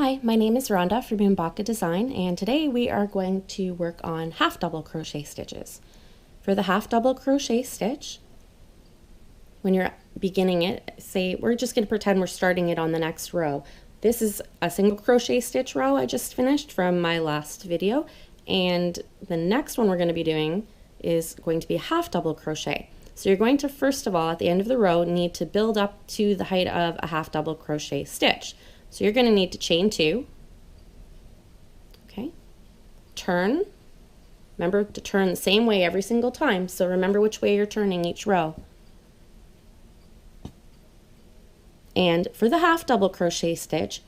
Hi, my name is Rhonda from Mbaka Design, and today we are going to work on half double crochet stitches. For the half double crochet stitch, when you're beginning it, say we're just going to pretend we're starting it on the next row. This is a single crochet stitch row I just finished from my last video, and the next one we're going to be doing is going to be a half double crochet. So you're going to first of all at the end of the row need to build up to the height of a half double crochet stitch. So you're going to need to chain 2, okay, turn, remember to turn the same way every single time, so remember which way you're turning each row. And for the half double crochet stitch,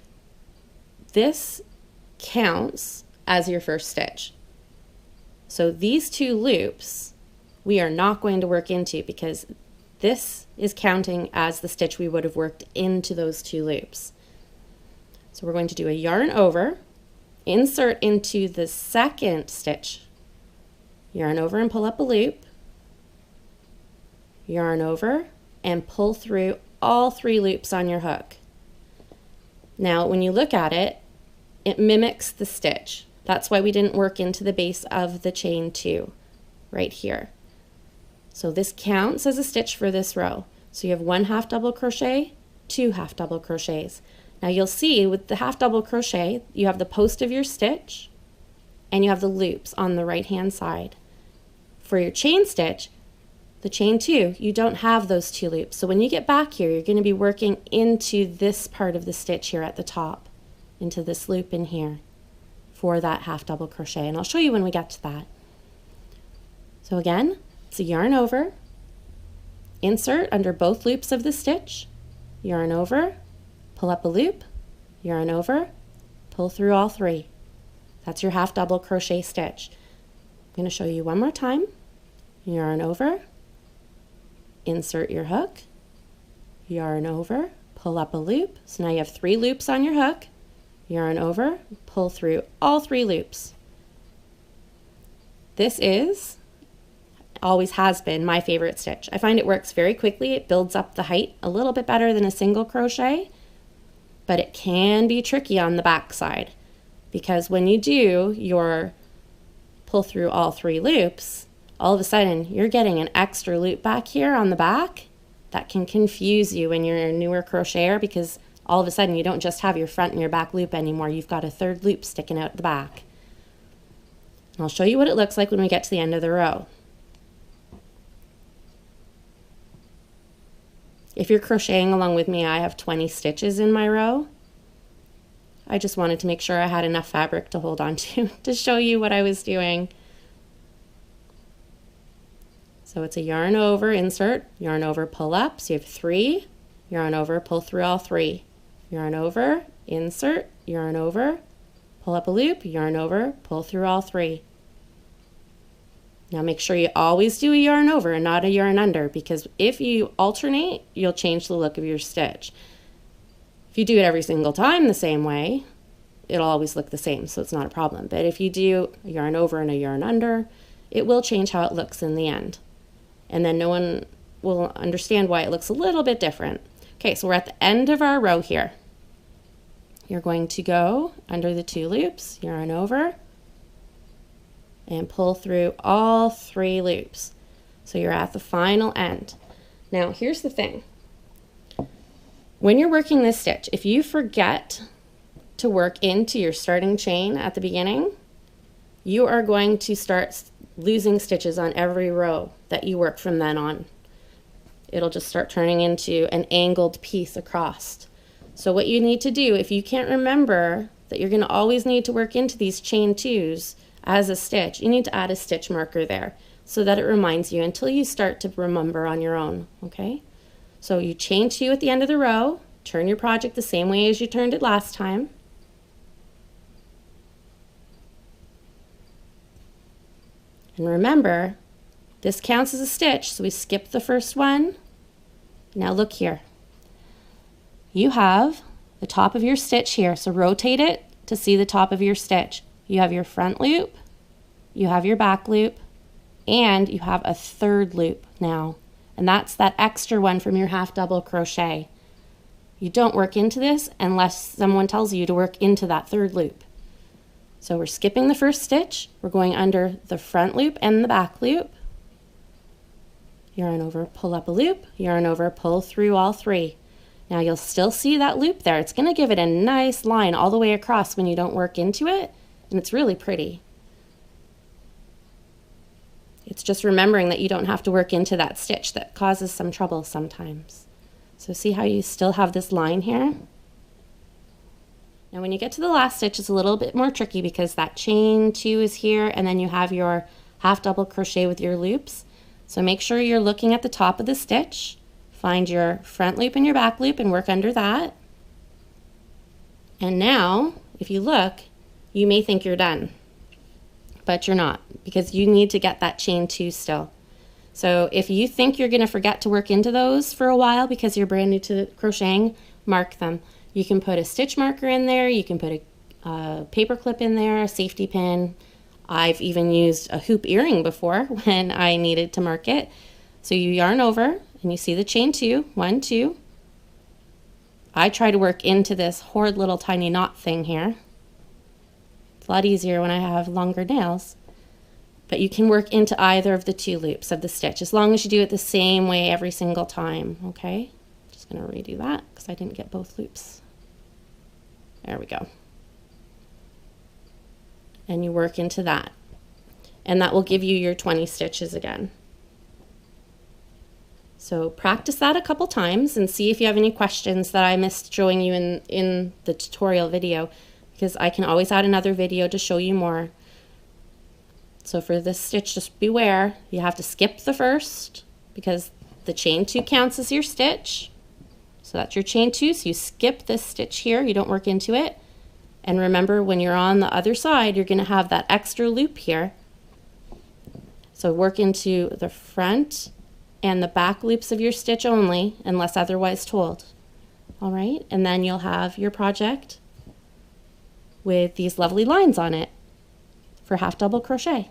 this counts as your first stitch. So these 2 loops we are not going to work into because this is counting as the stitch we would have worked into those 2 loops. So we're going to do a yarn over, insert into the second stitch, yarn over and pull up a loop, yarn over and pull through all 3 loops on your hook. Now when you look at it, it mimics the stitch. That's why we didn't work into the base of the chain 2 right here. So this counts as a stitch for this row. So you have 1 half double crochet, 2 half double crochets. Now you'll see with the half double crochet, you have the post of your stitch and you have the loops on the right hand side. For your chain stitch, the chain 2, you don't have those 2 loops. So when you get back here, you're going to be working into this part of the stitch here at the top, into this loop in here for that half double crochet. And I'll show you when we get to that. So again, it's a yarn over, insert under both loops of the stitch, yarn over, pull up a loop, yarn over, pull through all 3. That's your half double crochet stitch. I'm going to show you one more time. Yarn over, insert your hook, yarn over, pull up a loop. So now you have 3 loops on your hook, yarn over, pull through all 3 loops. This always has been my favorite stitch. I find it works very quickly. It builds up the height a little bit better than a single crochet, but it can be tricky on the back side because when you do your pull through all 3 loops, all of a sudden you're getting an extra loop back here on the back that can confuse you when you're a newer crocheter because all of a sudden you don't just have your front and your back loop anymore. You've got a 3rd loop sticking out the back. And I'll show you what it looks like when we get to the end of the row. If you're crocheting along with me, I have 20 stitches in my row. I just wanted to make sure I had enough fabric to hold on to show you what I was doing. So it's a yarn over, insert, yarn over, pull up. So you have 3, yarn over, pull through all 3. Yarn over, insert, yarn over, pull up a loop, yarn over, pull through all 3. Now make sure you always do a yarn over and not a yarn under because if you alternate, you'll change the look of your stitch. If you do it every single time the same way, it'll always look the same, so it's not a problem. But if you do a yarn over and a yarn under, it will change how it looks in the end. And then no one will understand why it looks a little bit different. Okay, so we're at the end of our row here. You're going to go under the 2 loops, yarn over, and pull through all 3 loops. So you're at the final end. Now here's the thing. When you're working this stitch, if you forget to work into your starting chain at the beginning, you are going to start losing stitches on every row that you work from then on. It'll just start turning into an angled piece across. So what you need to do, if you can't remember that you're going to always need to work into these chain 2s as a stitch, you need to add a stitch marker there so that it reminds you until you start to remember on your own, okay? So you chain 2 at the end of the row, turn your project the same way as you turned it last time. And remember, this counts as a stitch, so we skip the first one. Now look here. You have the top of your stitch here, so rotate it to see the top of your stitch. You have your front loop, you have your back loop, and you have a 3rd loop now. And that's that extra one from your half double crochet. You don't work into this unless someone tells you to work into that third loop. So we're skipping the first stitch, we're going under the front loop and the back loop, yarn over, pull up a loop, yarn over, pull through all three. Now you'll still see that loop there. It's going to give it a nice line all the way across when you don't work into it, and it's really pretty. It's just remembering that you don't have to work into that stitch that causes some trouble sometimes. So see how you still have this line here? Now when you get to the last stitch, it's a little bit more tricky because that chain 2 is here, and then you have your half double crochet with your loops. So make sure you're looking at the top of the stitch. Find your front loop and your back loop and work under that. And now, if you look, you may think you're done, but you're not, because you need to get that chain 2 still. So if you think you're going to forget to work into those for a while because you're brand new to crocheting, mark them. You can put a stitch marker in there, you can put a paper clip in there, a safety pin. I've even used a hoop earring before when I needed to mark it. So you yarn over and you see the chain 2, 1, 2. I try to work into this horrid little tiny knot thing here. It's a lot easier when I have longer nails. But you can work into either of the 2 loops of the stitch as long as you do it the same way every single time, okay? Just going to redo that because I didn't get both loops. There we go. And you work into that. And that will give you your 20 stitches again. So practice that a couple times and see if you have any questions that I missed showing you in the tutorial video, because I can always add another video to show you more. So for this stitch, just beware, you have to skip the first because the chain 2 counts as your stitch. So that's your chain 2, so you skip this stitch here, you don't work into it. And remember, when you're on the other side, you're going to have that extra loop here. So work into the front and the back loops of your stitch only, unless otherwise told. All right, and then you'll have your project with these lovely lines on it for half double crochet.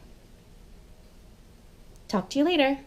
Talk to you later.